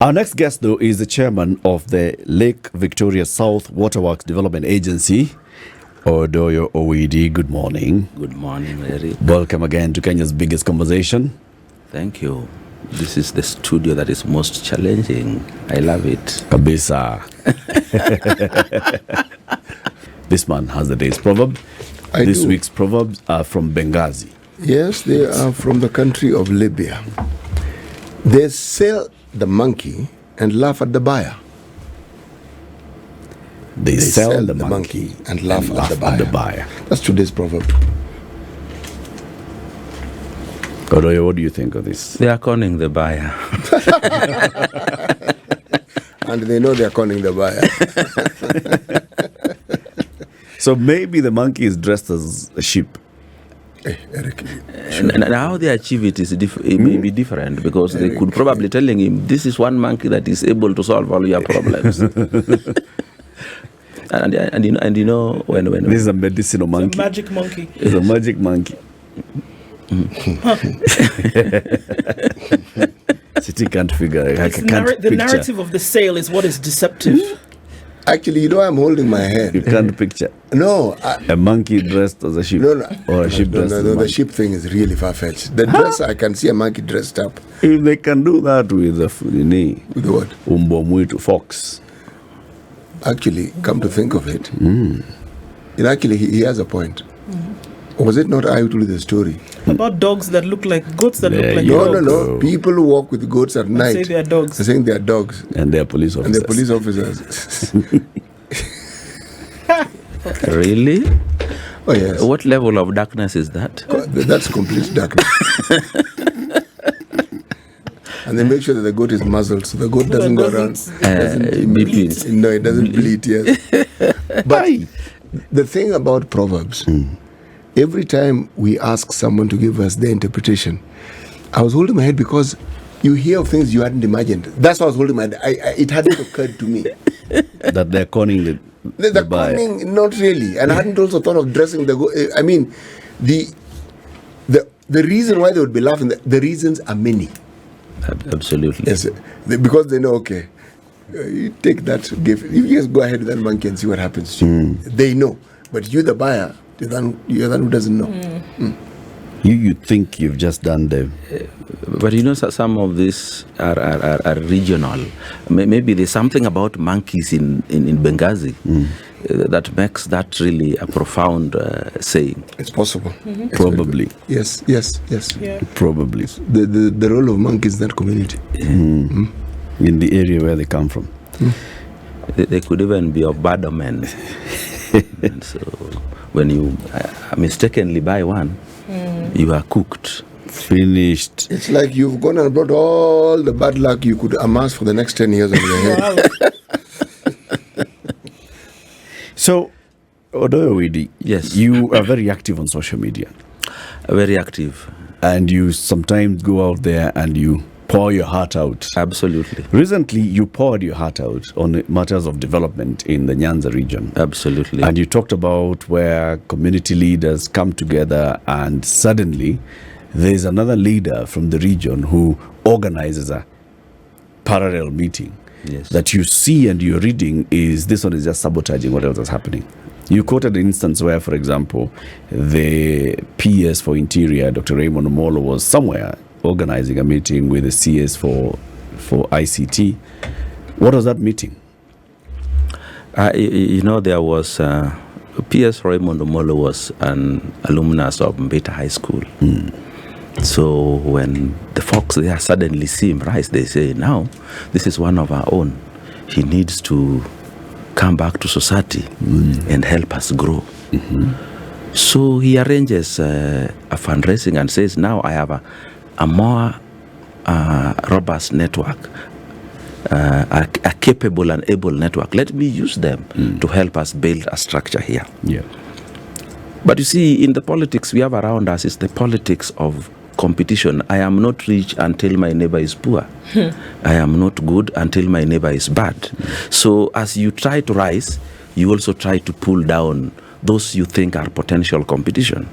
Our next guest, though, is the chairman of the Lake Victoria South Waterworks Development Agency, ODOYO OWIDI. Good morning. Good morning, Eric. Welcome again to Kenya's biggest conversation. Thank you. This is the studio that is most challenging. I love it. Kabisa. This man has the day's proverb. This week's proverbs are from Benghazi. Yes, they are from the country of Libya. They sell the monkey and laugh at the buyer. They sell the monkey and laugh at the buyer. That's today's proverb. Odoyo, what do you think of this? They are conning the buyer. And they know they are conning the buyer. So maybe the monkey is dressed as a sheep. Eric, and how they achieve it is it may be different, because they could probably telling him, this is one monkey that is able to solve all your problems. and you know when this is a medicinal monkey. It's a magic monkey. It's a magic monkey. City can't figure it. The narrative of the sale is what is deceptive. Actually, you know, I'm holding my head. You can't picture. No. A monkey dressed as a sheep. No. Or a sheep dressed as a monkey. The sheep thing is really far-fetched. The dress, I can see a monkey dressed up. If they can do that with the With what? Umbomwitu fox. Actually, come to think of it, actually, he has a point. Was it not I who told you the story? About dogs that look like goats that look like dogs. No. People who walk with goats at night. Say they are dogs. They're saying they are dogs. And they are police officers. And they're police officers. Really? Oh, yes. What level of darkness is that? That's complete darkness. And they make sure that the goat is muzzled, so the goat doesn't go around. Bleed. No, it doesn't bleed, yes. But the thing about Proverbs, every time we ask someone to give us their interpretation, I was holding my head because you hear of things you hadn't imagined. That's why I was holding my head. It hadn't occurred to me. That they're conning the buyer. Conning, not really. And I hadn't also thought of dressing the goat. I mean, the reason why they would be laughing, the reasons are many. Absolutely. Yes, because they know, okay, you take that gift. You just go ahead with that monkey and see what happens to you. They know. But you, the buyer, you're the one who doesn't know. You think you've just done the... But you know, some of these are regional. Maybe there's something about monkeys in Benghazi that makes that really a profound saying. It's possible. Probably. Yes. Yeah. Probably. The role of monkeys in that community. In the area where they come from. They could even be of bad men. And so when you mistakenly buy one, you are cooked. Finished. It's like you've gone and brought all the bad luck you could amass for the next 10 years on your head. So, Odoyo OWIDI, yes, you are very active on social media. Very active. And you sometimes go out there and you pour your heart out. Absolutely. Recently, you poured your heart out on matters of development in the Nyanza region. Absolutely. And you talked about where community leaders come together and suddenly there's another leader from the region who organizes a parallel meeting. Yes. That you see and you're reading is this one is just sabotaging what else is happening. You quoted an instance where, for example, the PS for Interior, Dr. Raymond Omolo, was somewhere organizing a meeting with the CS for ICT. What was that meeting? There was PS Raymond Omolo was an alumnus of Mbeta High School. So when the folks there suddenly see him rise, they say, now, this is one of our own. He needs to come back to society and help us grow. So he arranges a fundraising and says, now I have a more robust network, a capable and able network. Let me use them to help us build a structure here. Yeah. But you see, in the politics we have around us, is the politics of competition. I am not rich until my neighbor is poor. I am not good until my neighbor is bad. So as you try to rise, you also try to pull down those you think are potential competition.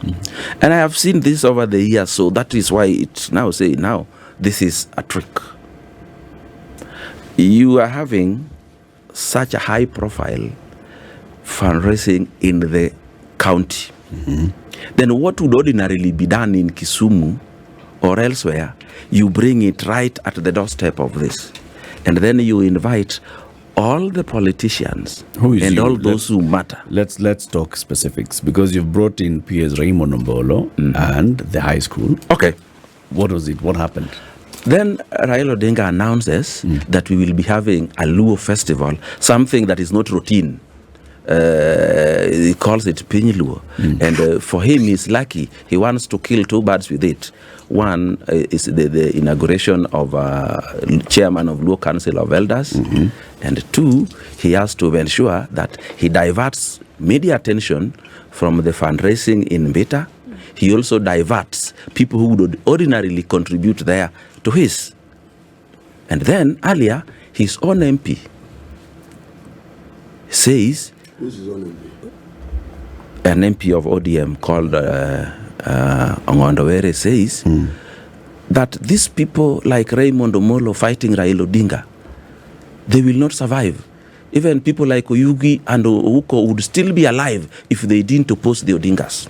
And I have seen this over the years, so that is why it's now say, now, this is a trick. you are having such a high profile fundraising in the county, then what would ordinarily be done in Kisumu or elsewhere, you bring it right at the doorstep of this. And then you invite all the politicians and all those who matter. Let's talk specifics, because you've brought in PS Raymond Ombolo and the high school. Okay. What was it? What happened? Then Raila Odinga announces that we will be having a Luo festival, something that is not routine. He calls it Pinyiluo. And for him, he's lucky. He wants to kill two birds with it. One is the inauguration of chairman of Luo Council of Elders. And two, he has to ensure that he diverts media attention from the fundraising in Mbita. He also diverts people who would ordinarily contribute there to his. And then earlier, his own MP says, Who's his own MP? an MP of ODM called Ongondowere says that these people like Raymond Omolo fighting Raila Odinga, they will not survive. Even people like Oyugi and Ouko would still be alive if they didn't oppose the Odingas.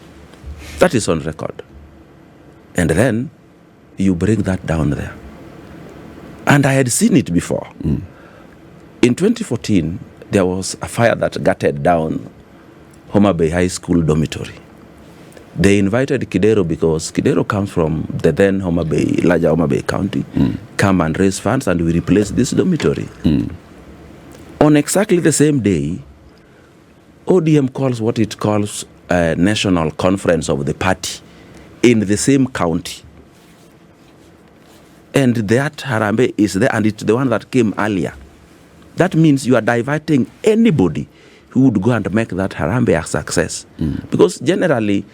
That is on record. And then you bring that down there. And I had seen it before. In 2014, there was a fire that gutted down Homa Bay High School dormitory. They invited Kidero, because Kidero comes from the then larger Homa Bay County, come and raise funds, and we replace this dormitory. On exactly the same day, ODM calls what it calls a national conference of the party in the same county. And that Harambe is there, and it's the one that came earlier. That means you are diverting anybody who would go and make that Harambe a success. Because generally,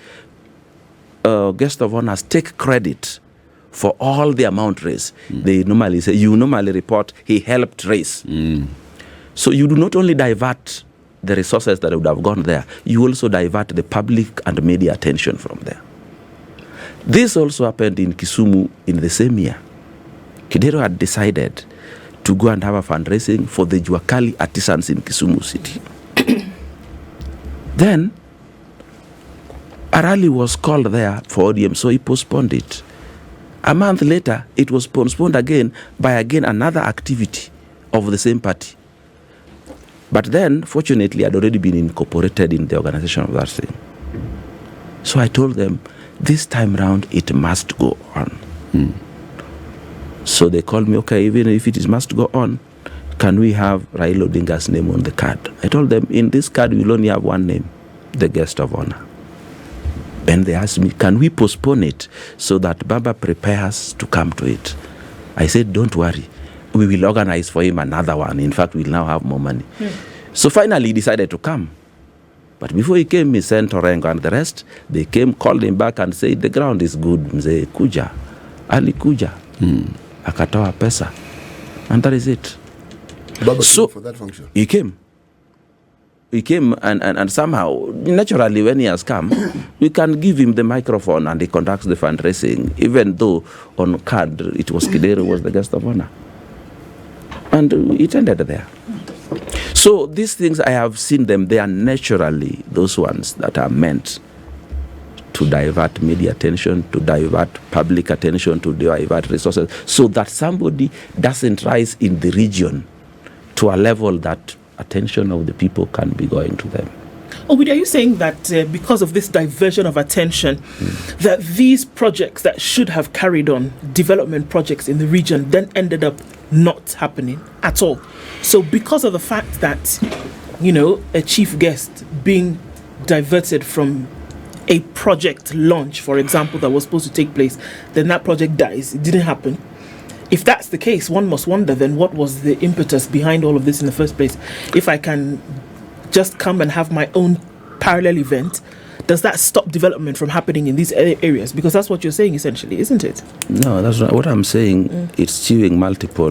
guest of honors take credit for all the amount raised. They normally say, you normally report, he helped raise. So you do not only divert the resources that would have gone there, you also divert the public and media attention from there. This also happened in Kisumu in the same year. Kidero had decided to go and have a fundraising for the Juakali artisans in Kisumu City. Then, a rally was called there for ODM, so he postponed it. A month later, it was postponed again by another activity of the same party. But then, fortunately, I'd already been incorporated in the organization of that thing. So I told them, this time round, it must go on. So they called me, okay, even if it must go on, can we have Raila Odinga's name on the card? I told them, in this card, we'll only have one name, the guest of honor. And they asked me, can we postpone it so that Baba prepares to come to it? I said, don't worry. We will organize for him another one. In fact, we'll now have more money. So finally, he decided to come. But before he came, he sent Orengo and the rest. They came, called him back and said, the ground is good. Mzee Kuja. Ali Kuja. Akatoa pesa. And that is it. Baba So came for that function. He came. He came and somehow, naturally, when he has come, we can give him the microphone and he conducts the fundraising, even though on card it was Kidero was the guest of honor. And it ended there. So these things, I have seen them, they are naturally those ones that are meant to divert media attention, to divert public attention, to divert resources, so that somebody doesn't rise in the region to a level that attention of the people can be going to them. Owidi, are you saying that because of this diversion of attention, that these projects that should have carried on, development projects in the region, then ended up not happening at all? So because of the fact that, a chief guest being diverted from a project launch, for example, that was supposed to take place, then that project dies. It didn't happen. If that's the case, one must wonder then what was the impetus behind all of this in the first place? If I can just come and have my own parallel event, does that stop development from happening in these areas? Because that's what you're saying essentially, isn't it? No, that's not what I'm saying. It's achieving multiple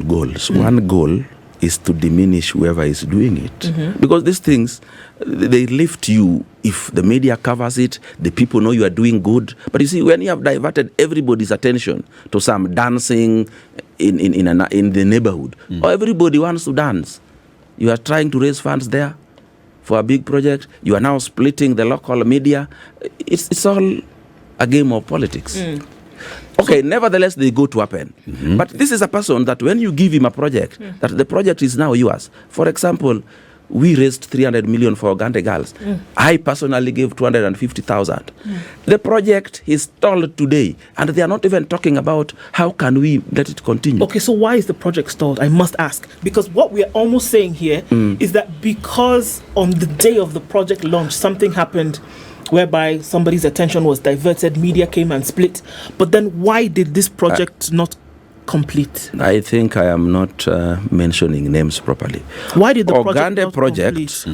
goals. One goal is to diminish whoever is doing it. Because these things, they lift you if the media covers it, the people know you are doing good. But you see, when you have diverted everybody's attention to some dancing in the neighborhood, or everybody wants to dance, you are trying to raise funds there for a big project, you are now splitting the local media. It's all a game of politics. Okay, nevertheless, they go to happen. But this is a person that when you give him a project, that the project is now yours. For example, we raised 300 million for Uganda girls. I personally gave 250,000. The project is stalled today, and they are not even talking about how can we let it continue. Okay, so why is the project stalled? I must ask. Because what we are almost saying here is that because on the day of the project launch, something happened whereby somebody's attention was diverted, media came and split. But then why did this project not complete? I think I am not mentioning names properly. Why did the Uganda project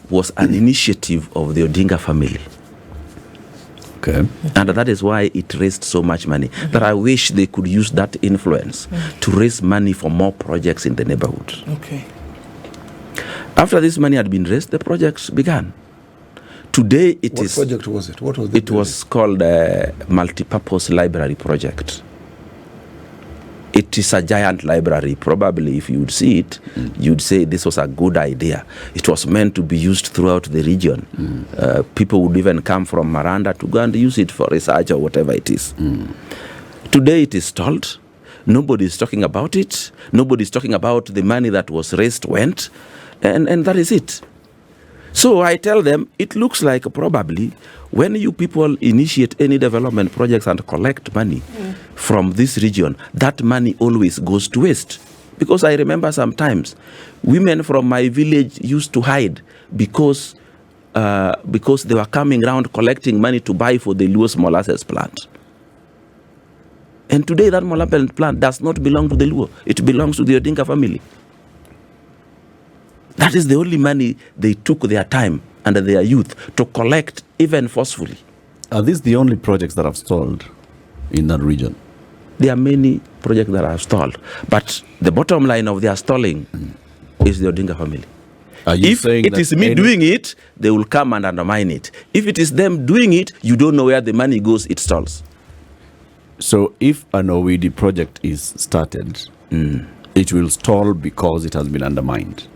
was an initiative of the Odinga family. Okay. And that is why it raised so much money. That I wish they could use that influence to raise money for more projects in the neighborhood. Okay. After this money had been raised, the project began. Today it What is. project was it? What was It was called a multipurpose library project. It is a giant library. Probably if you would see it, you'd say this was a good idea. It was meant to be used throughout the region. People would even come from Maranda to go and use it for research or whatever it is. Today it is stalled. Nobody is talking about it. Nobody is talking about the money that was raised went. And that is it. So I tell them, it looks like probably when you people initiate any development projects and collect money from this region, that money always goes to waste. Because I remember sometimes women from my village used to hide because they were coming around collecting money to buy for the Luo's molasses plant. And today that molasses plant does not belong to the Luo. It belongs to the Odinga family. That is the only money they took their time and their youth to collect, even forcefully. Are these the only projects that have stalled in that region? There are many projects that are stalled. But the bottom line of their stalling is the Odinga family. Are you If saying it that is me doing it, they will come and undermine it. If it is them doing it, you don't know where the money goes, it stalls. So if an OWIDI project is started, it will stall because it has been undermined?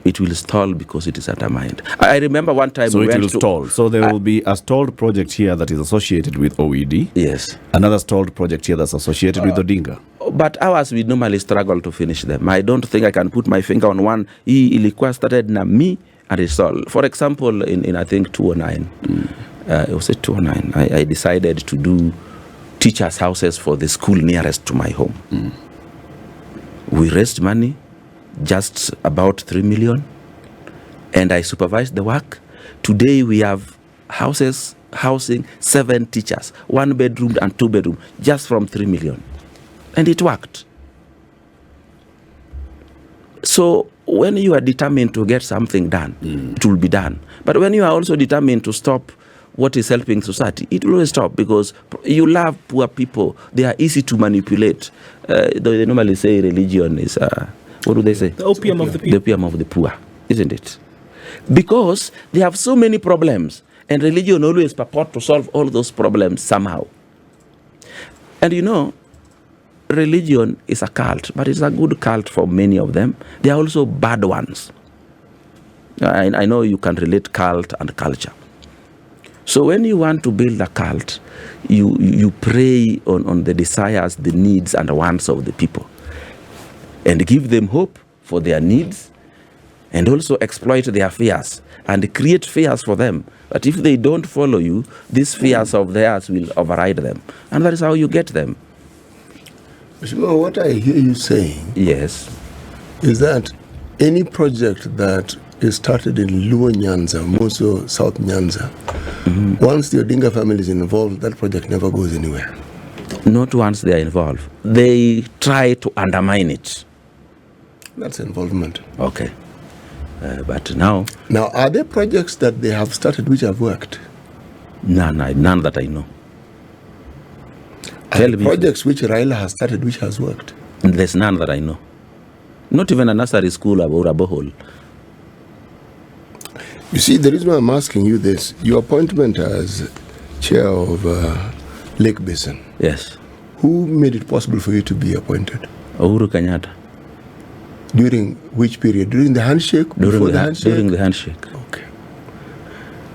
It will stall because it is undermined. I remember one time So we it went will to... stall. So there will be a stalled project here that is associated with OWIDI. Yes. Another stalled project here that's associated with Odinga. But ours, we normally struggle to finish them. I don't think I can put my finger on one. He ilikuwa started na me and it's all. For example, in I think 2009, it was 2009, I decided to do teachers' houses for the school nearest to my home. We raised money, just about 3 million, and I supervised the work. Today we have housing 7 teachers, 1 bedroom and 2 bedroom, just from 3 million. And it worked. So when you are determined to get something done, it will be done. But when you are also determined to stop what is helping society, it will always stop, because you love poor people. They are easy to manipulate. They normally say religion is, what do they say? The opium of the people. The opium of the poor, isn't it? Because they have so many problems, and religion always purport to solve all those problems somehow. And you know, religion is a cult, but it's a good cult for many of them. There are also bad ones. I know you can relate cult and culture. So when you want to build a cult, you prey on the desires, the needs, and the wants of the people, and give them hope for their needs, and also exploit their fears and create fears for them. But if they don't follow you, these fears of theirs will override them. And that is how you get them. Mheshimiwa, what I hear you saying Yes. is that any project that is started in Luo Nyanza, Moso, South Nyanza, once the Odinga family is involved, that project never goes anywhere. Not once they are involved. They try to undermine it. That's involvement. Okay. But now, Now, are there projects that they have started which have worked? none that I know. Are Tell there me. projects which Raila has started which has worked? There's none that I know. Not even a nursery school or a borehole. You see, the reason why I'm asking you this, your appointment as chair of Lake Basin, Yes. who made it possible for you to be appointed? Uhuru Kenyatta. During which period? During the handshake? Before the handshake? During the handshake. Okay.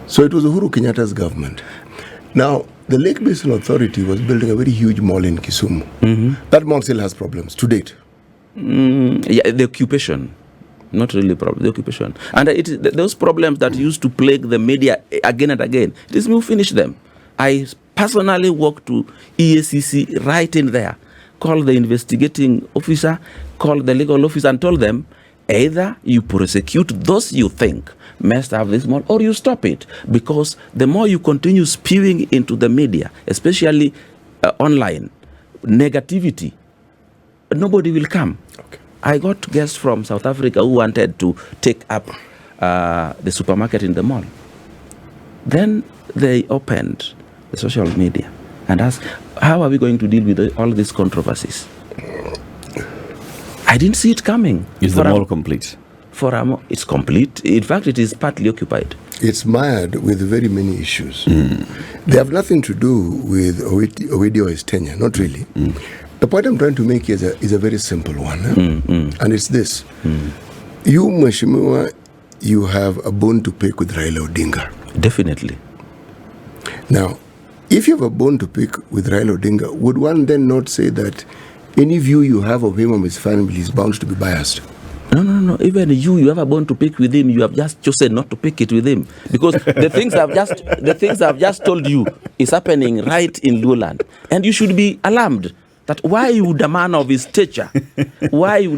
So it was Uhuru Kenyatta's government. Now, the Lake Basin Authority was building a very huge mall in Kisumu. That mall still has problems to date. Yeah, the occupation. Not really problem, the occupation. And those problems that used to plague the media again and again, it is me who finished them. I personally walked to EACC right in there, called the investigating officer, called the legal officer and told them, either you prosecute those you think must have this mall or you stop it. Because the more you continue spewing into the media, especially online, negativity, nobody will come. Okay. I got guests from South Africa who wanted to take up the supermarket in the mall. Then they opened the social media and asked, how are we going to deal with all these controversies? I didn't see it coming. Is the mall complete? It's complete. In fact, it is partly occupied. It's mired with very many issues. They have nothing to do with Owidi or his tenure, not really. The point I'm trying to make is a very simple one. And it's this. You, Mheshimiwa, you have a bone to pick with Raila Odinga. Definitely. Now, if you have a bone to pick with Raila Odinga, would one then not say that any view you have of him or his family is bound to be biased? No. Even you have a bone to pick with him. You have just chosen not to pick it with him because the things I've just told you is happening right in Luoland, and you should be alarmed. That why would a man of his stature, Owidi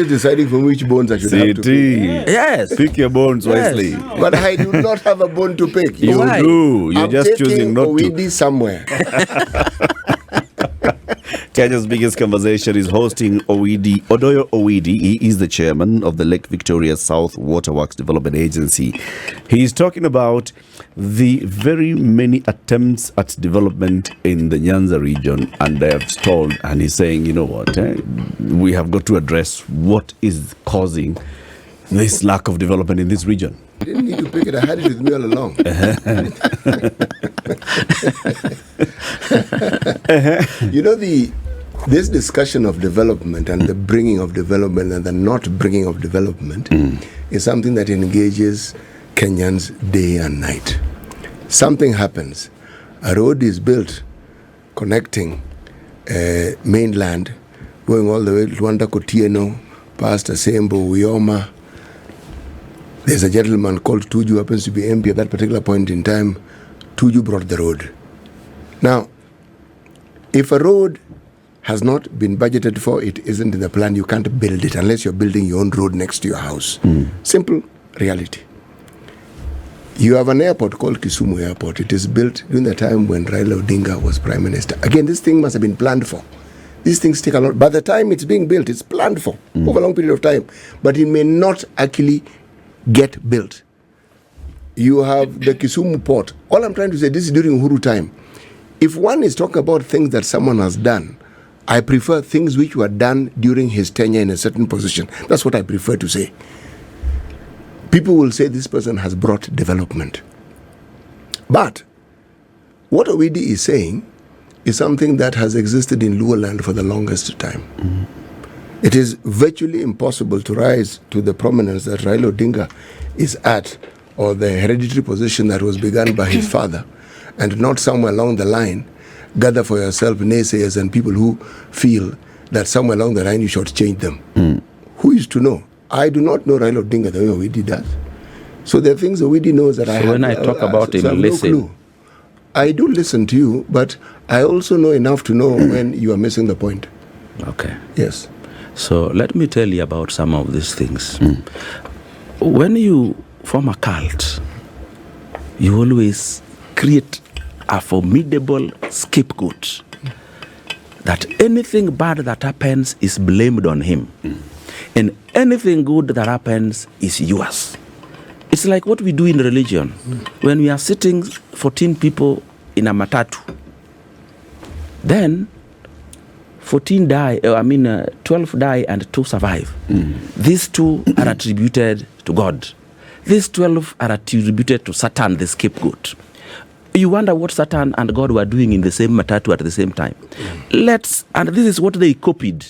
deciding from which bones I should have to pick. Yes. Pick your bones wisely. But I do not have a bone to pick. You Why? do. You're I'm just taking choosing not Owidi to. somewhere. Kenya's biggest conversation is hosting ODOYO Owidi. He is the chairman of the Lake Victoria South Waterworks Development Agency. He's talking about the very many attempts at development in the Nyanza region, and they have stalled. And he's saying, you know what, we have got to address what is causing this lack of development in this region. I didn't need to pick it. I had it with me all along. You know, this discussion of development and the bringing of development and the not bringing of development is something that engages Kenyans day and night. Something happens. A road is built connecting mainland, going all the way to Rwanda, Kotieno, past Asembo, Uyoma. There's a gentleman called Tuju, happens to be MP at that particular point in time. Tuju brought the road. Now, if a road has not been budgeted for, it isn't in the plan, you can't build it unless you're building your own road next to your house. Simple reality. You have an airport called Kisumu Airport. It is built during the time when Raila Odinga was Prime Minister. Again, this thing must have been planned for. These things take a lot. By the time it's being built, it's planned for over a long period of time. But it may not actually get built. You have the Kisumu port. All I'm trying to say, this is during Uhuru time. If one is talking about things that someone has done, I prefer things which were done during his tenure in a certain position. That's what I prefer to say. People will say this person has brought development. But what Owidi is saying is something that has existed in Luoland for the longest time. It is virtually impossible to rise to the prominence that Raila Odinga is at, or the hereditary position that was begun by his father, and not somewhere along the line gather for yourself naysayers and people who feel that somewhere along the line you should change them. Who is to know? I do not know Raila Odinga the way Owidi does. So there are things Owidi knows that I have. When I talk about him, I have listen. no clue. I do listen to you, but I also know enough to know when you are missing the point. Okay. Yes. So let me tell you about some of these things. When you form a cult, you always create a formidable scapegoat. That anything bad that happens is blamed on him. And anything good that happens is yours. It's like what we do in religion. When we are sitting 14 people in a matatu, then 14 die, 12 die and 2 survive. These 2 are attributed to God. These 12 are attributed to Satan, the scapegoat. You wonder what Satan and God were doing in the same matatu at the same time. And this is what they copied.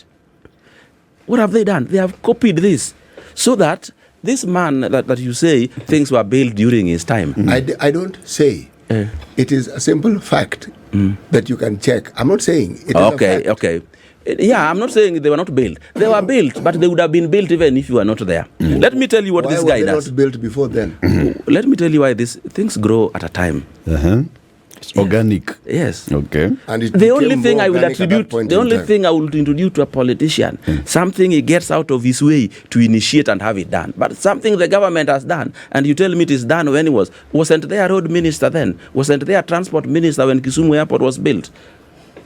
What have they done? They have copied this so that this man that you say things were built during his time. I don't say. It is a simple fact that you can check. I'm not saying it is a fact. Okay. Yeah, I'm not saying they were not built. They were built, but they would have been built even if you were not there. Let me tell you what this guy does. Why were they not built before then? Let me tell you why these things grow at a time. It's organic. Yes. Okay. And it The only became thing more I will organic at that attribute, point the in only time. thing I will introduce to a politician, something he gets out of his way to initiate and have it done. But something the government has done, and you tell me it is done when he wasn't there road minister then? Wasn't there transport minister when Kisumu Airport was built?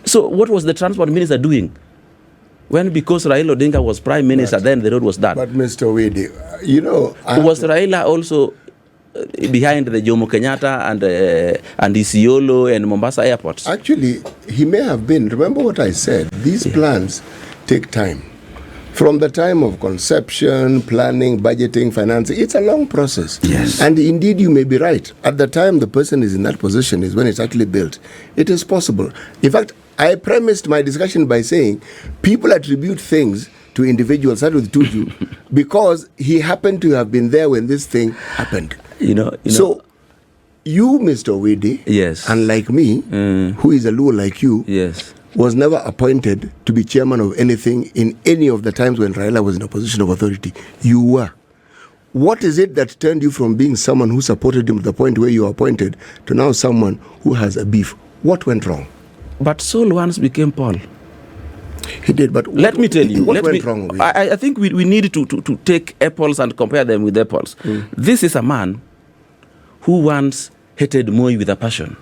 So what was the transport minister doing? Because Raila Odinga was prime minister, then the road was done. But Mr. Owidi, Was Raila also behind the Jomo Kenyatta and Isiolo and Mombasa airports? Actually, he may have been. Remember what I said. These plans take time. From the time of conception, planning, budgeting, financing, it's a long process. Yes. And indeed, you may be right. At the time the person is in that position is when it's actually built. It is possible. In fact, I premised my discussion by saying people attribute things to individuals, that with Tuju, because he happened to have been there when this thing happened. So, you, Mr. Owidi, yes, unlike me, who is a Luo like you, yes, was never appointed to be chairman of anything in any of the times when Raila was in a position of authority. You were. What is it that turned you from being someone who supported him to the point where you were appointed to now someone who has a beef? What went wrong? But Saul once became Paul. He did, but let me tell you. What went wrong with it? I think we need to take apples and compare them with apples. This is a man who once hated Moi with a passion.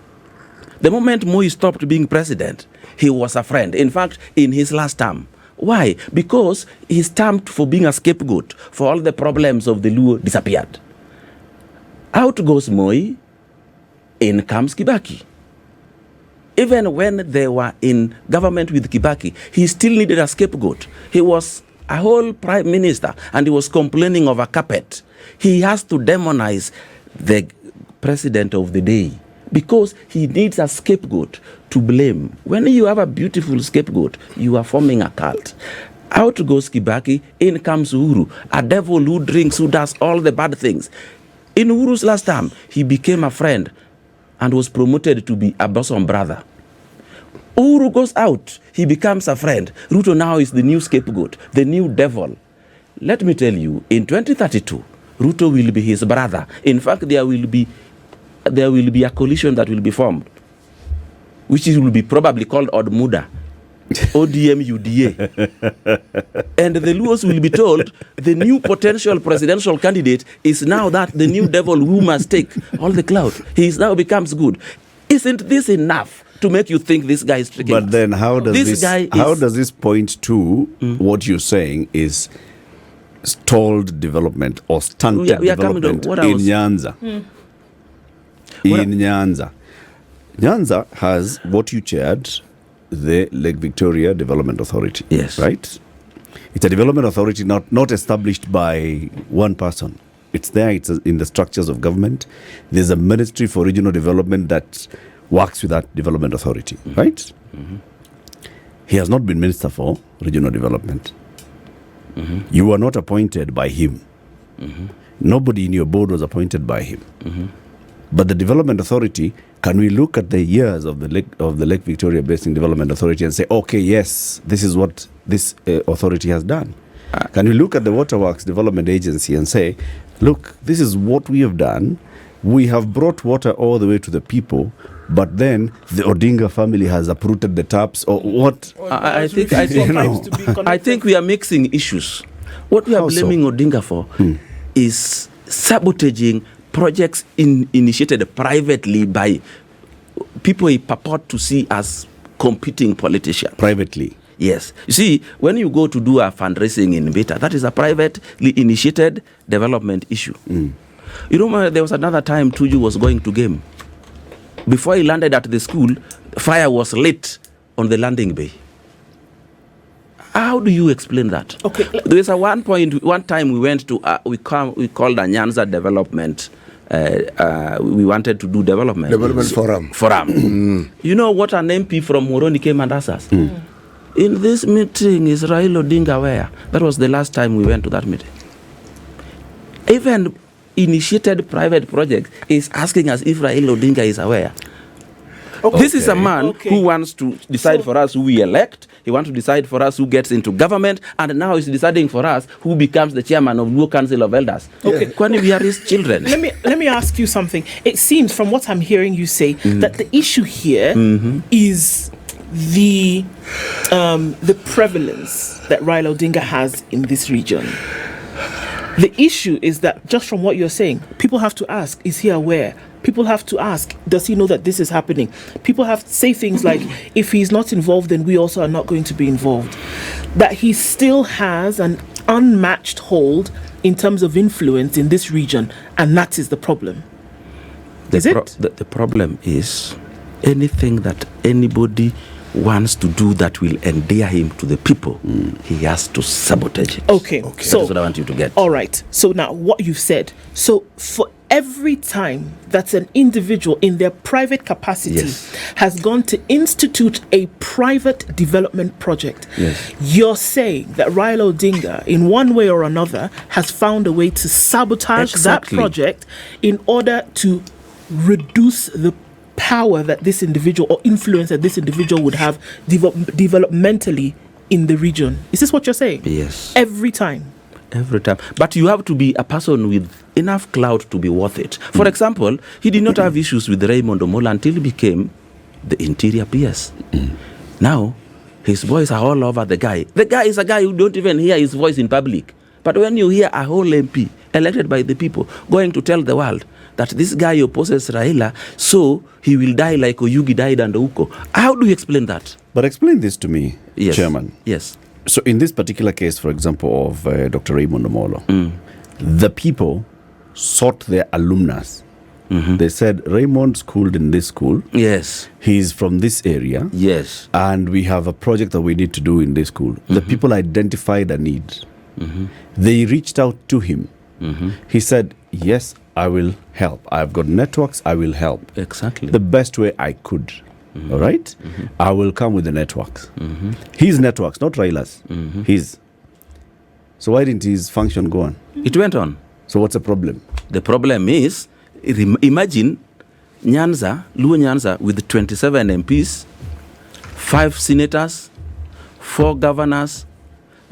The moment Moi stopped being president, he was a friend. In fact, in his last term. Why? Because his term for being a scapegoat for all the problems of the Luo disappeared. Out goes Moi, in comes Kibaki. Even when they were in government with Kibaki, he still needed a scapegoat. He was a whole prime minister and he was complaining of a carpet. He has to demonize the president of the day because he needs a scapegoat to blame. When you have a beautiful scapegoat, you are forming a cult. Out goes Kibaki, in comes Uhuru, a devil who drinks, who does all the bad things. In Uhuru's last term, he became a friend and was promoted to be a bosom brother. Uhuru goes out, he becomes a friend. Ruto now is the new scapegoat, the new devil. Let me tell you, in 2032, Ruto will be his brother. In fact, there will be a coalition that will be formed, which will be probably called Odmuda, ODM UDA. And the Luos will be told the new potential presidential candidate is now that the new devil who must take all the clout. He now becomes good. Isn't this enough to make you think this guy is tricking? But then how does this point to what you're saying is stalled development or stunted development in Nyanza? In Nyanza. Nyanza has what you chaired, the Lake Victoria Development Authority. Yes. Right? It's a development authority not established by one person. It's there, it's in the structures of government. There's a Ministry for Regional Development that works with that development authority, right? He has not been Minister for Regional Development. You were not appointed by him. Nobody in your board was appointed by him. But the Development Authority, can we look at the years of the Lake Victoria Basin Development Authority and say, okay, yes, this is what this authority has done? Can we look at the Waterworks Development Agency and say, look, this is what we have done. We have brought water all the way to the people, but then the Odinga family has uprooted the taps, or what? I think we are mixing issues. What we are blaming Odinga for is sabotaging projects initiated privately by people he purport to see as competing politicians. Privately? Yes. You see, when you go to do a fundraising in Beta, that is a privately initiated development issue. You remember there was another time Tuju was going to game. Before he landed at the school, fire was lit on the landing bay. How do you explain that? Okay. There's one time we went to, we called a Nyanza development. We wanted to do development forum. You know what an MP from Moroni came and asked us? In this meeting, is Raila Odinga aware? That was the last time we went to that meeting. Even initiated private project is asking us if Raila Odinga is aware. Okay. This is a man who wants to decide for us who we elect. He wants to decide for us who gets into government, and now he's deciding for us who becomes the chairman of Luo Council of Elders. Okay. When we are his children. Let me ask you something. It seems from what I'm hearing you say that the issue here is the prevalence that Raila Odinga has in this region. The issue is that, just from what you're saying, people have to ask, is he aware? People have to ask, does he know that this is happening? People have to say things like, if he's not involved, then we also are not going to be involved. That he still has an unmatched hold in terms of influence in this region, and that is the problem. The problem is anything that anybody wants to do that will endear him to the people, he has to sabotage it. Okay. So that's what I want you to get. All right. So now what you've said. So for every time that an individual in their private capacity has gone to institute a private development project, you're saying that Raila Odinga, in one way or another, has found a way to sabotage that project in order to reduce the power that this individual, or influence that this individual would have developmentally in the region. Is this what you're saying? Yes. Every time. But you have to be a person with enough clout to be worth it. For example, he did not have issues with Raymond Omola until he became the interior PS. Now, his voice are all over the guy. The guy is a guy who don't even hear his voice in public. But when you hear a whole MP elected by the people going to tell the world that this guy opposes Raila, so he will die like Oyugi died under Uko. How do you explain that? But explain this to me, Chairman. Yes. So in this particular case, for example, of Dr. Raymond Omolo, the people sought their alumnus. They said, Raymond schooled in this school. Yes. He's from this area. Yes. And we have a project that we need to do in this school. The people identified a need. They reached out to him. He said, yes, I will help. I've got networks, I will help. Exactly. The best way I could. All right? I will come with the networks. His networks, not Raila's. His. So why didn't his function go on? It went on. So what's the problem? The problem is, imagine Nyanza, Luo Nyanza, with 27 MPs, 5 senators, 4 governors,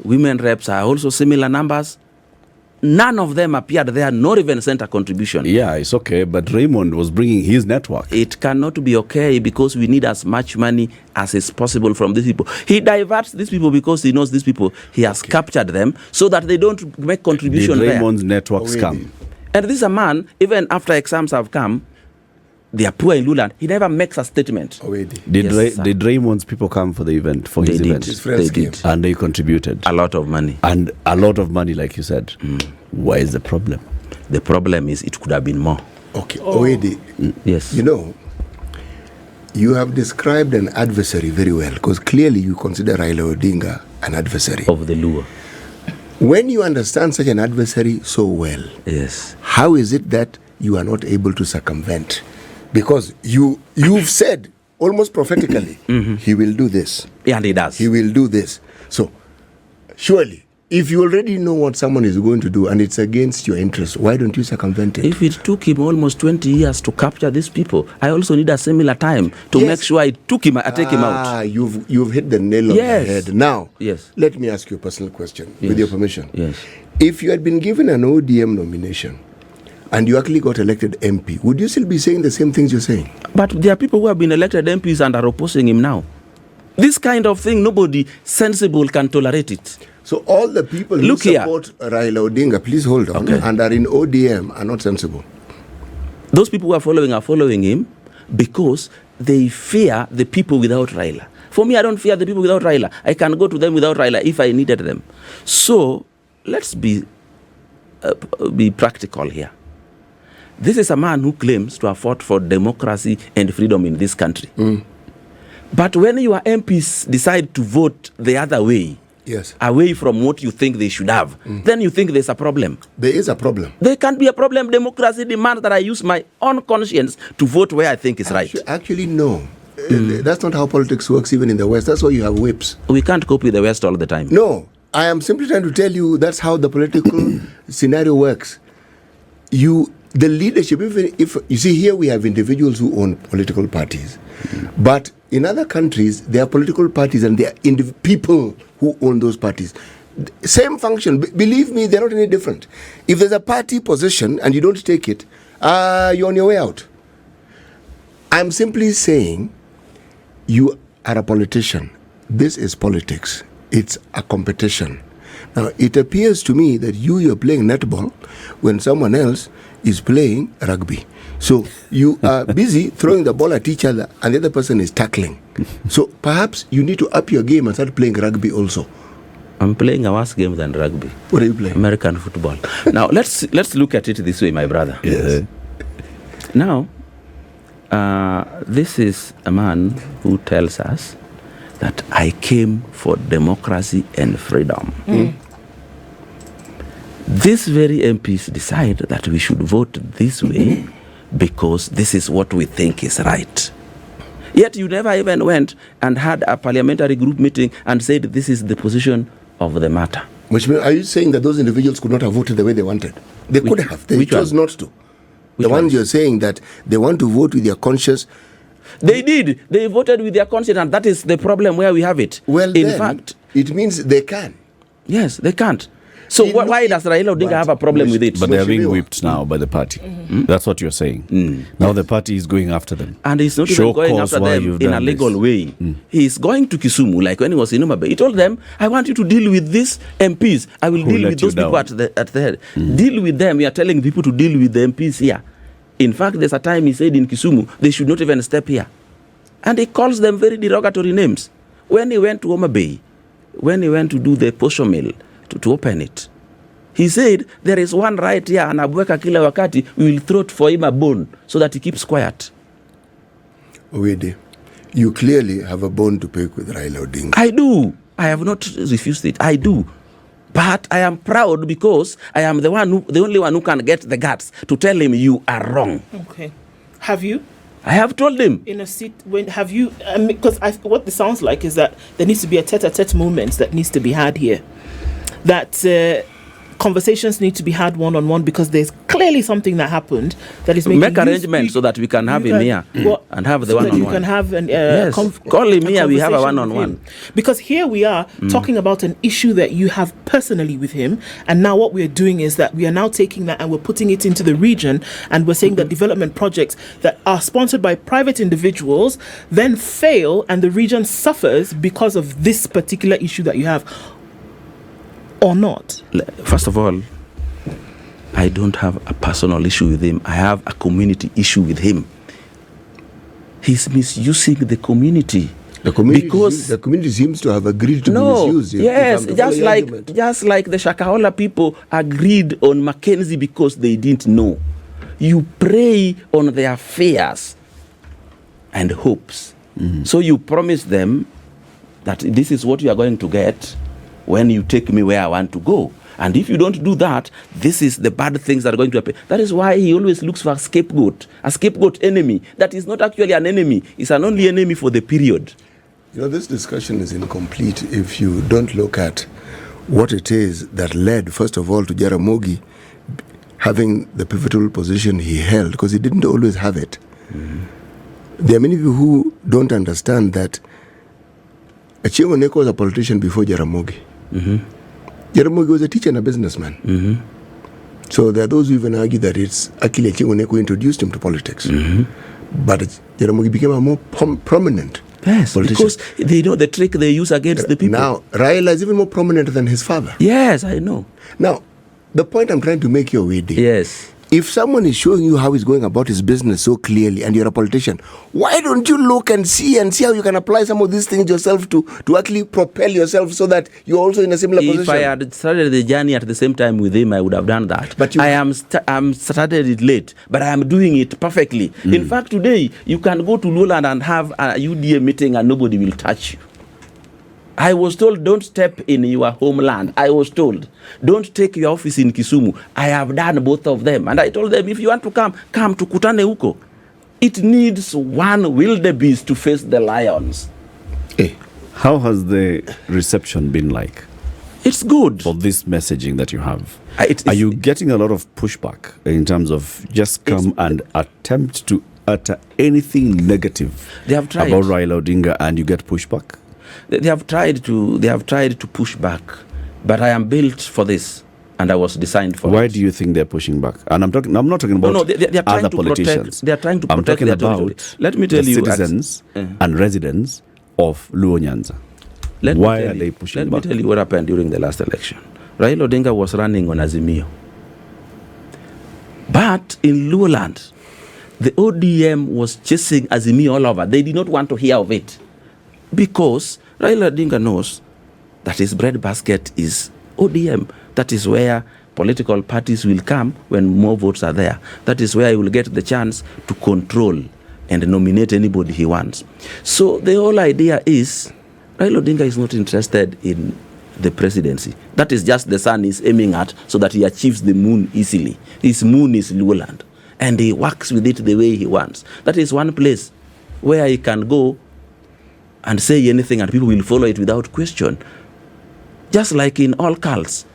women reps are also similar numbers. None of them appeared there, nor even sent a contribution. Yeah, it's okay, but Raymond was bringing his network. It cannot be okay because we need as much money as is possible from these people. He diverts these people because he knows these people. He has captured them so that they don't make contribution Did Raymond's networks come? And this is a man, even after exams have come, they are poor in Luland. He never makes a statement. Did Raymond's people come for the event, for his event? His friends came. And they contributed. A lot of money. And a lot of money, like you said. Why is the problem? The problem is it could have been more. Okay, Owidi. Yes. You know, you have described an adversary very well, because clearly you consider Raila Odinga an adversary. Of the Luo. When you understand such an adversary so well, yes, how is it that you are not able to circumvent? Because you've said almost prophetically, he will do this. Yeah, and he does. He will do this. So, surely, if you already know what someone is going to do and it's against your interests, why don't you circumvent it? If it took him almost 20 years to capture these people, I also need a similar time to make sure I take him out. You've hit the nail on the head. Now, let me ask you a personal question, with your permission. Yes. If you had been given an ODM nomination, and you actually got elected MP, would you still be saying the same things you're saying? But there are people who have been elected MPs and are opposing him now. This kind of thing, nobody sensible can tolerate it. So all the people who support Raila Odinga, please hold on, and are in ODM are not sensible. Those people who are following him because they fear the people without Raila. For me, I don't fear the people without Raila. I can go to them without Raila if I needed them. So let's be practical here. This is a man who claims to have fought for democracy and freedom in this country. But when your MPs decide to vote the other way, Yes. away from what you think they should have, then you think there's a problem. There is a problem. There can't be a problem. Democracy demands that I use my own conscience to vote where I think is right. Actually, no. That's not how politics works even in the West. That's why you have whips. We can't cope with the West all the time. No, I am simply trying to tell you that's how the political scenario works. The leadership, even if you see here we have individuals who own political parties, but in other countries there are political parties and there are people who own those parties. Same function. Believe me, they're not any different. If there's a party position and you don't take it, you're on your way out. I'm simply saying you are a politician. This is politics. It's a competition. Now, it appears to me that you're playing netball when someone else is playing rugby. So you are busy throwing the ball at each other and the other person is tackling. So perhaps you need to up your game and start playing rugby also. I'm playing a worse game than rugby. What are you playing? American football. Now, let's look at it this way, my brother. Yes. Now, this is a man who tells us that I came for democracy and freedom. These very MPs decide that we should vote this way because this is what we think is right. Yet you never even went and had a parliamentary group meeting and said this is the position of the matter. Which means, are you saying that those individuals could not have voted the way they wanted? They could have. They chose not to. The ones you're saying that they want to vote with their conscience. They did. They voted with their conscience, and that is the problem where we have it. Well, in fact, it means they can. Yes, they can't. So why does Raila Odinga have a problem with it? But they are being whipped now by the party. That's what you're saying. Now the party is going after them. And he's not even going after them in a legal way. He's going to Kisumu, like when he was in Umabe. He told them, I want you to deal with these MPs. I will deal with those people at the head. Deal with them. We are telling people to deal with the MPs here. In fact, there's a time he said in Kisumu, they should not even step here. And he calls them very derogatory names. When he went to Umabe, when he went to do the posho mill, to open it, he said, there is one right here, and Abueka kila wakati, we will throw for him a bone so that he keeps quiet. Owidi, you clearly have a bone to pick with Raila Odinga. I do. I have not refused it. I do. But I am proud because I am the only one who can get the guts to tell him you are wrong. Okay. Have you? I have told him. In a seat, have you? Because what this sounds like is that there needs to be a tete-a-tete moment that needs to be had here. That conversations need to be had one-on-one because there's clearly something that happened that is making make arrangements so that we can have him here and have the one-on-one. So that you can have an yes. Call him here. We have a one-on-one. Because here we are talking about an issue that you have personally with him, and now what we're doing is that we are now taking that and we're putting it into the region, and we're saying that development projects that are sponsored by private individuals then fail, and the region suffers because of this particular issue that you have. Or not? First of all, I don't have a personal issue with him. I have a community issue with him. He's misusing the community. The community seems to have agreed to be misused. Yes, just like the Shakahola people agreed on Mackenzie because they didn't know. You prey on their fears and hopes. So you promise them that this is what you are going to get when you take me where I want to go. And if you don't do that, this is the bad things that are going to happen. That is why he always looks for a scapegoat enemy. That is not actually an enemy. It's an only enemy for the period. You know, this discussion is incomplete if you don't look at what it is that led, first of all, to Jaramogi having the pivotal position he held, because he didn't always have it. There are many people who don't understand that Achieng' Oneko was a politician before Jaramogi. Jaramogi was a teacher and a businessman. So there are those who even argue that it's actually Achieng' Oneko who introduced him to politics. But Jaramogi became a more prominent politician. Because they know the trick they use against the people. Now, Raila is even more prominent than his father. Yes, I know. Now, the point I'm trying to make here, Owidi. Yes. If someone is showing you how he's going about his business so clearly and you're a politician, why don't you look and see how you can apply some of these things yourself to actually propel yourself so that you're also in a similar position? If I had started the journey at the same time with him, I would have done that. But I'm started it late, but I am doing it perfectly. In fact, today, you can go to Lowland and have a UDA meeting and nobody will touch you. I was told, don't step in your homeland. I was told, don't take your office in Kisumu. I have done both of them. And I told them, if you want to come to Kutane huko. It needs one wildebeest to face the lions. How has the reception been like? It's good. For this messaging that you have. Are you getting a lot of pushback in terms of just come and attempt to utter anything negative they have tried. About Raila Odinga and you get pushback? They have tried to push back, but I am built for this, and I was designed for it. Why do you think they're pushing back? And I'm not talking about they are trying other to politicians. They are trying to protect. I'm talking their about territory. Let me tell the you, citizens and residents of Luo Nyanza. Why are they pushing back? Let me tell you what happened during the last election. Raila Odinga was running on Azimio. But in Luo land, the ODM was chasing Azimio all over. They did not want to hear of it. Because Raila Odinga knows that his breadbasket is ODM. That is where political parties will come when more votes are there. That is where he will get the chance to control and nominate anybody he wants. So the whole idea is Raila Odinga is not interested in the presidency. That is just the sun he's aiming at so that he achieves the moon easily. His moon is Luo land, and he works with it the way he wants. That is one place where he can go and say anything and people will follow it without question. Just like in all cults,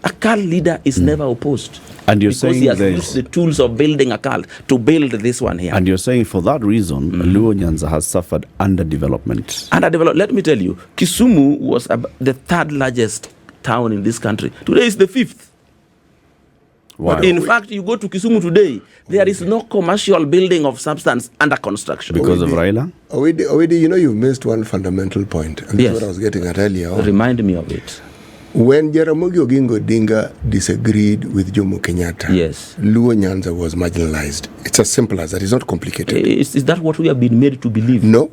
a cult leader is never opposed. And you're because saying he has used the tools of building a cult to build this one here. And you're saying for that reason, Luo Nyanza has suffered underdevelopment. Let me tell you, Kisumu was the third largest town in this country. Today is the fifth. Why? In fact, you go to Kisumu today, there is no commercial building of substance under construction. Because of Raila? Owidi, you've missed one fundamental point. And Yes. that's what I was getting at earlier on. Remind me of it. When Jaramogi Oginga Odinga disagreed with Jomo Kenyatta, Yes. Luo Nyanza was marginalized. It's as simple as that. It's not complicated. Is that what we have been made to believe? No.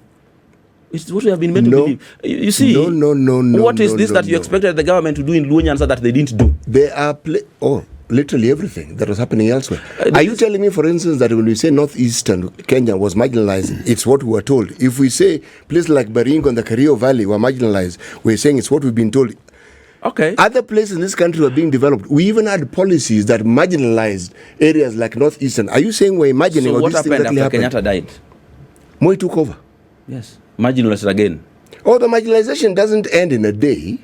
It's what we have been made to believe. You see, No. what is this that you expected the government to do in Luo Nyanza that they didn't do? They are literally everything that was happening elsewhere. Are you telling me, for instance, that when we say northeastern Kenya was marginalized, it's what we were told? If we say places like Baringo and the Kerio Valley were marginalized, we're saying it's what we've been told. Okay. Other places in this country were being developed. We even had policies that marginalized areas like northeastern. Are you saying we're imagining So what these things happened actually after happened? Kenyatta died? Moi took over. Yes. Marginalized again. Oh, the marginalization doesn't end in a day.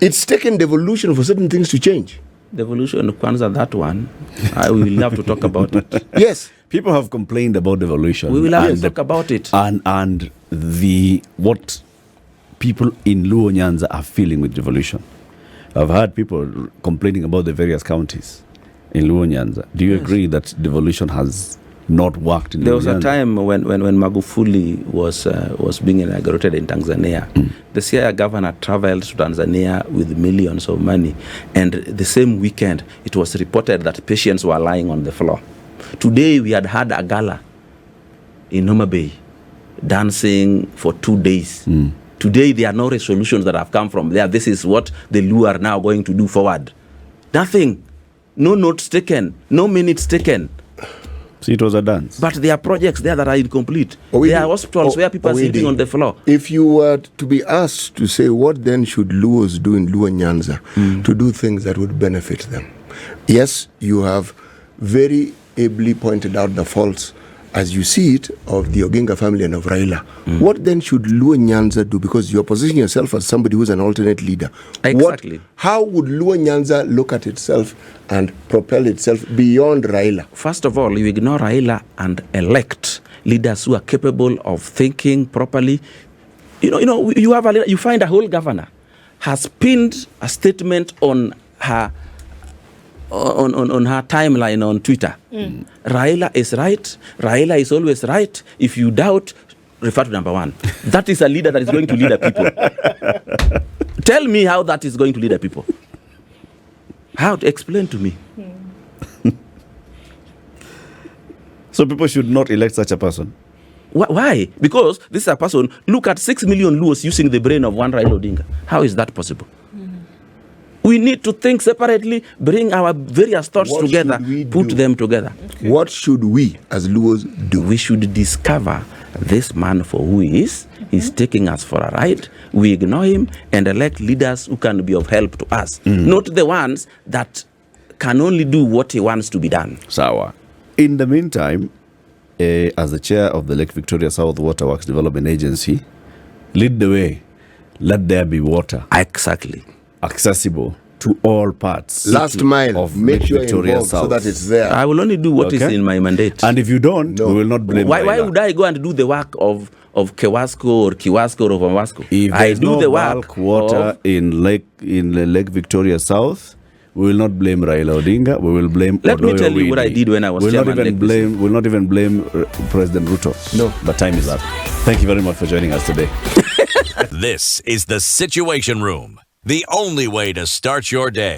It's taken devolution for certain things to change. Devolution, kwanza, that one, I will have to talk about it. Yes. People have complained about devolution. We will have to talk about it. And what people in Luo Nyanza are feeling with devolution. I've heard people complaining about the various counties in Luo Nyanza. Do you agree that devolution has not worked in Luo Nyanza? There was a time when Magufuli was being inaugurated in Tanzania. The Siaya governor traveled to Tanzania with millions of money, and the same weekend it was reported that patients were lying on the floor. Today we had a gala in Homa Bay, dancing for 2 days. Today there are no resolutions that have come from there. This is what the Luo are now going to do forward. Nothing. No notes taken. No minutes taken. See, it was a dance. But there are projects there that are incomplete. There are hospitals where people are sleeping on the floor. If you were to be asked to say what then should Luos do in Luo Nyanza to do things that would benefit them. Yes, you have very ably pointed out the faults, as you see it, of the Oginga family and of Raila. What then should Luo Nyanza do? Because you're positioning yourself as somebody who's an alternate leader. Exactly. How would Luo Nyanza look at itself and propel itself beyond Raila? First of all, you ignore Raila and elect leaders who are capable of thinking properly. You find a whole governor has pinned a statement on her timeline on Twitter. Raila is right. Raila is always right. If you doubt, refer to number one. That is a leader that is going to lead the people. Tell me how that is going to lead the people. How to explain to me? So people should not elect such a person. Why? Because this is a person. Look at 6 million Luos using the brain of one Raila Odinga. How is that possible? We need to think separately, bring our various thoughts together, put them together. Okay. What should we as Luos do? We should discover this man for who he is He's taking us for a ride. We ignore him and elect leaders who can be of help to us, not the ones that can only do what he wants to be done. Sawa. In the meantime, as the chair of the Lake Victoria South Waterworks Development Agency, lead the way. Let there be water Exactly. accessible to all parts. Last mile, of make Lake sure Victoria involved so South. that it's there. I will only do what is Okay. in my mandate. And if you don't, No. we will not blame Why Raila. would I go and do the work of Kiwasko or Ombaso? If I there's do no the work bulk water of, in Lake Victoria South, we will not blame Raila Odinga. We will blame Let me ODOYO tell you what I OWIDI. did when I was We'll not chairman. even blame. We'll not even blame President Ruto. No. But time is up. Thank you very much for joining us today. This is the Situation Room, the only way to start your day.